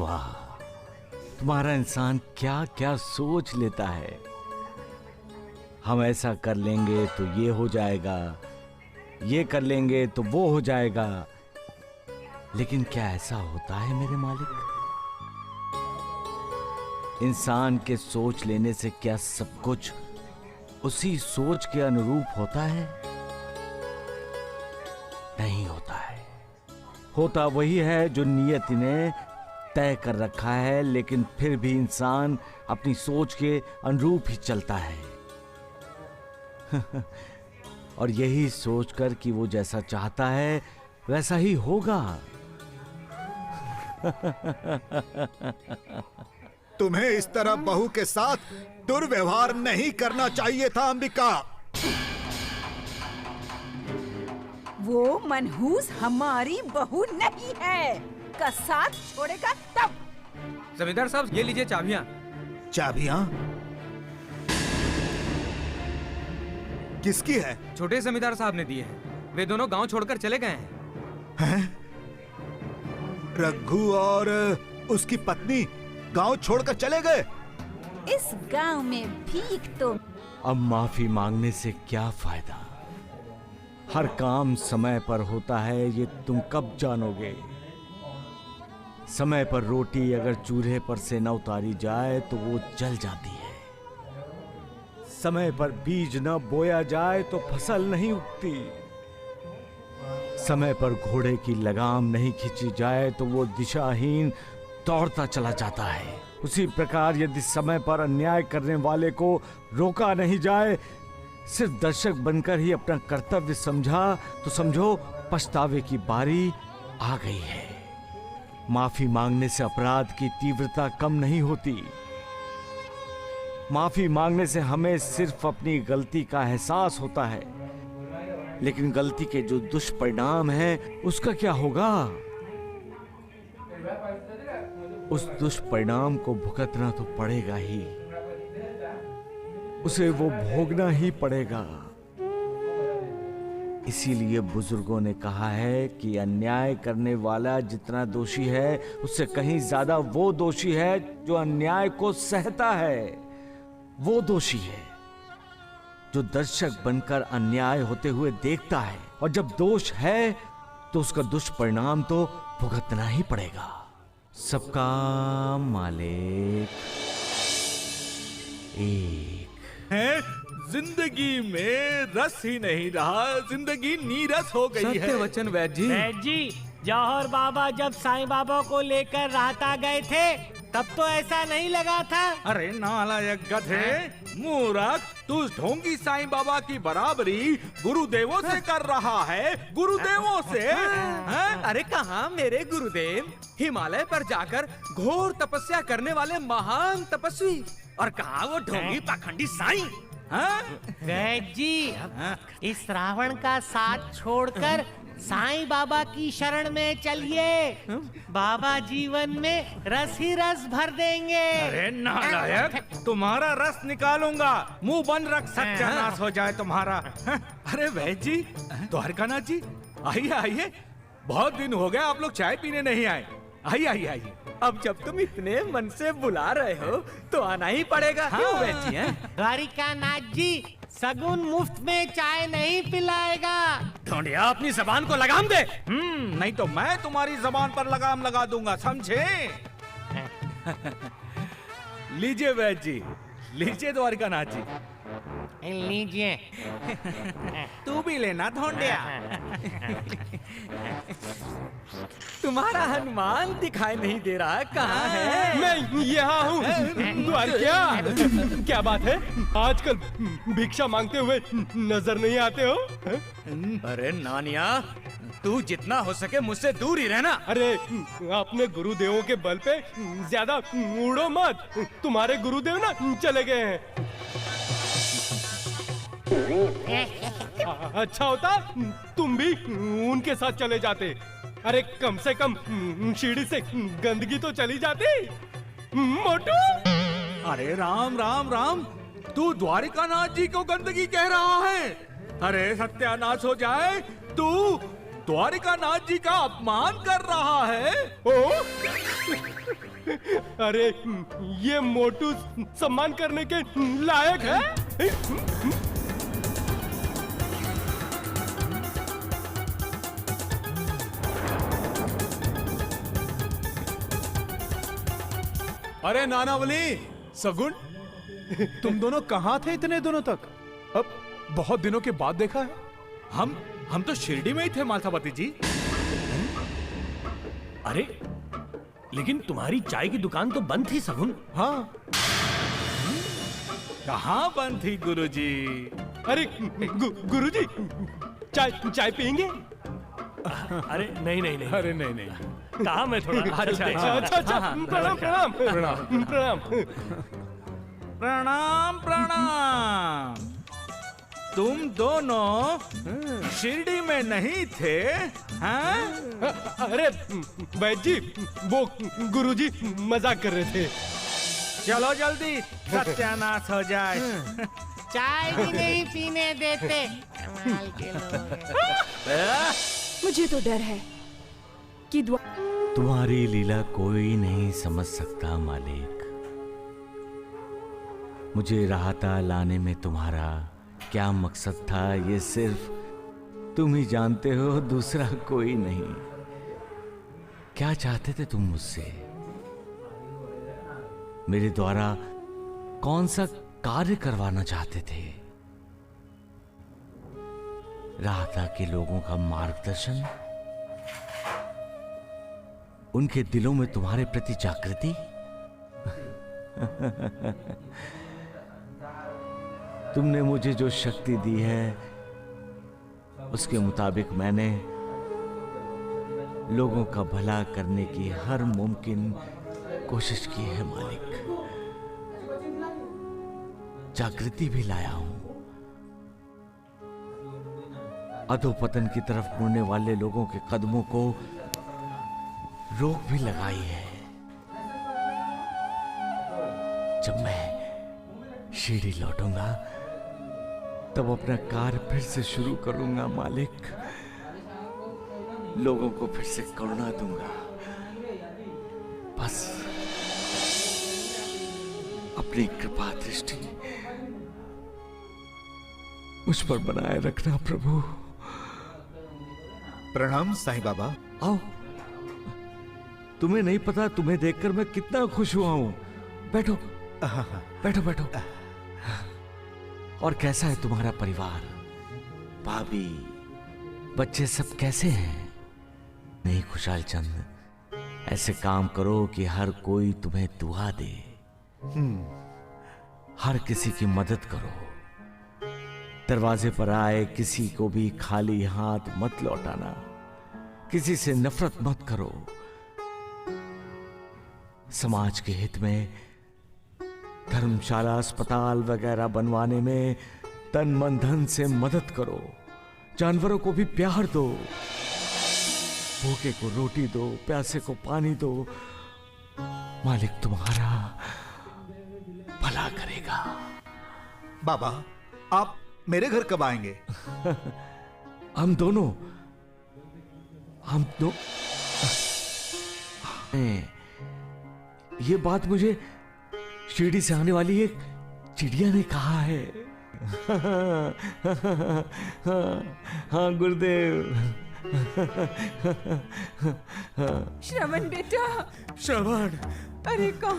वाह, तुम्हारा इंसान क्या क्या सोच लेता है। हम ऐसा कर लेंगे तो ये हो जाएगा, ये कर लेंगे तो वो हो जाएगा। लेकिन क्या ऐसा होता है मेरे मालिक? इंसान के सोच लेने से क्या सब कुछ उसी सोच के अनुरूप होता है? नहीं होता है। होता वही है जो नियति ने तय कर रखा है, लेकिन फिर भी इंसान अपनी सोच के अनुरूप ही चलता है। और यही सोचकर कि वो जैसा चाहता है वैसा ही होगा। तुम्हें इस तरह बहू के साथ दुर्व्यवहार नहीं करना चाहिए था अंबिका। वो मनहूस हमारी बहू नहीं है। का साथ छोड़ेगा तब। जमींदार साहब, ये लीजिए चाबियां। चाबियां? किसकी है? छोटे जमींदार साहब ने दिए हैं। वे दोनों गांव छोड़कर चले गए हैं। रघु और उसकी पत्नी गांव छोड़कर चले गए? इस गांव में भीख तो। अब माफी मांगने से क्या फायदा? हर काम समय पर होता है, ये तुम कब जानोगे? समय पर रोटी अगर चूल्हे पर से न उतारी जाए तो वो जल जाती है। समय पर बीज न बोया जाए तो फसल नहीं उगती। समय पर घोड़े की लगाम नहीं खींची जाए तो वो दिशाहीन दौड़ता चला जाता है। उसी प्रकार यदि समय पर अन्याय करने वाले को रोका नहीं जाए, सिर्फ दर्शक बनकर ही अपना कर्तव्य समझा, तो समझो पछतावे की बारी आ गई है। माफी मांगने से अपराध की तीव्रता कम नहीं होती। माफी मांगने से हमें सिर्फ अपनी गलती का एहसास होता है, लेकिन गलती के जो दुष्परिणाम है उसका क्या होगा? उस दुष्परिणाम को भुगतना तो पड़ेगा ही, उसे वो भोगना ही पड़ेगा। इसीलिए बुजुर्गों ने कहा है कि अन्याय करने वाला जितना दोषी है उससे कहीं ज्यादा वो दोषी है जो अन्याय को सहता है। वो दोषी है जो दर्शक बनकर अन्याय होते हुए देखता है, और जब दोष है तो उसका दुष्परिणाम तो भुगतना ही पड़ेगा। सबका मालिक एक है। जिंदगी में रस ही नहीं रहा, जिंदगी नीरस हो गई है। सत्य वचन वैद्य जी। वैद्य जी, जौहर बाबा जब साईं बाबा को लेकर राहता गए थे तब तो ऐसा नहीं लगा था। अरे नालायक गधे, मूर्ख, तू ढोंगी साईं बाबा की बराबरी गुरुदेवों से कर रहा है। गुरुदेवों से? अरे कहाँ मेरे गुरुदेव? हिमालय पर जाकर घोर तपस्या करने वाले महान तपस्वी। और कहाँ वो ढोंगी पाखंडी साईं? वैद्य जी, इस रावण का साथ छोड़कर साईं बाबा की शरण में चलिए। बाबा जीवन में रस ही रस भर देंगे। अरे नालायक, तुम्हारा रस निकालूंगा। मुंह बंद रख, सत्यानाश हो जाए तुम्हारा। अरे वैद्य जी, द्वारकानाथ जी, आइए आइए। बहुत दिन हो गए आप लोग चाय पीने नहीं आए। आइए आइए आइए। अब जब तुम इतने मन से बुला रहे हो तो आना ही पड़ेगा। क्यों वैद्य जी? द्वारिकानाथ जी सगुन मुफ्त में चाय नहीं पिलाएगा। ढोंडिया, अपनी जबान को लगाम दे। नहीं तो मैं तुम्हारी जबान पर लगाम लगा दूंगा, समझे? लीजिए वैद्य जी, लीजिए द्वारिकानाथ जी। लीजिए। तू भी लेना ढोंडिया। तुम्हारा हनुमान दिखाई नहीं दे रहा, कहाँ है? मैं यहाँ हूँ। द्वारका, क्या बात है? आजकल भिक्षा मांगते हुए नजर नहीं आते हो? अरे नानिया, तू जितना हो सके मुझसे दूर ही रहना। अरे अपने गुरुदेवों के बल पे ज्यादा उड़ो मत। तुम्हारे गुरुदेव ना चले गए हैं। अच्छा होता तुम भी उनके साथ चले जाते। अरे कम से कम सीढ़ी से गंदगी तो चली जाती। मोटू, अरे राम राम राम, तू द्वारिकानाथ जी को गंदगी कह रहा है? अरे सत्यानाश हो जाए, तू द्वारिकानाथ जी का अपमान कर रहा है। ओ अरे ये मोटू सम्मान करने के लायक है? अरे नानावली, सगुन, तुम दोनों कहाँ थे इतने दिनों तक? अब बहुत दिनों के बाद देखा है। हम तो शिरडी में ही थे मालसापति जी। अरे लेकिन तुम्हारी चाय की दुकान तो बंद थी सगुन। हाँ, कहाँ बंद थी गुरुजी? अरे गुरुजी, चाय पियेंगे? अरे नहीं नहीं नहीं, अरे नहीं नहीं, कहा मैं थोड़ा अच्छा, प्रणाम प्रणाम प्रणाम प्रणाम। प्रणाम प्रणाम। तुम दोनों शिरडी में नहीं थे? हाँ? अरे वैद्य जी, वो गुरुजी मजाक कर रहे थे। चलो जल्दी, सत्यानाश हो जाए। चाय भी नहीं पीने देते, कमाल के लोग हैं। मुझे तो डर है कि तुम्हारी लीला कोई नहीं समझ सकता मालिक। मुझे राहता लाने में तुम्हारा क्या मकसद था, ये सिर्फ तुम ही जानते हो, दूसरा कोई नहीं। क्या चाहते थे तुम मुझसे? मेरे द्वारा कौन सा कार्य करवाना चाहते थे? राहता के लोगों का मार्गदर्शन, उनके दिलों में तुम्हारे प्रति जागृति। तुमने मुझे जो शक्ति दी है उसके मुताबिक मैंने लोगों का भला करने की हर मुमकिन कोशिश की है मालिक। जागृति भी लाया हूं। अधोपतन की तरफ मुड़ने वाले लोगों के कदमों को रोक भी लगाई है। जब मैं शिरडी लौटूंगा तब अपना कार्य फिर से शुरू करूंगा मालिक। लोगों को फिर से करुणा दूंगा। बस अपनी कृपा दृष्टि मुझ पर बनाए रखना प्रभु। प्रणाम साईं बाबा। आओ, तुम्हें नहीं पता, तुम्हें देखकर मैं कितना खुश हुआ हूं। बैठो बैठो बैठो। और कैसा है तुम्हारा परिवार? भाभी, बच्चे सब कैसे हैं? नहीं खुशहाल चंद, ऐसे काम करो कि हर कोई तुम्हें दुआ दे। हर किसी की मदद करो। दरवाजे पर आए किसी को भी खाली हाथ मत लौटाना। किसी से नफरत मत करो। समाज के हित में धर्मशाला, अस्पताल वगैरह बनवाने में तन मन धन से मदद करो। जानवरों को भी प्यार दो। भूखे को रोटी दो, प्यासे को पानी दो। मालिक तुम्हारा भला करेगा। बाबा, आप मेरे घर कब आएंगे? हम दोनों ये बात मुझे शिरडी से आने वाली एक चिड़िया ने कहा है। हाँ गुरुदेव। श्रवण बेटा, श्रवण, अरे कहाँ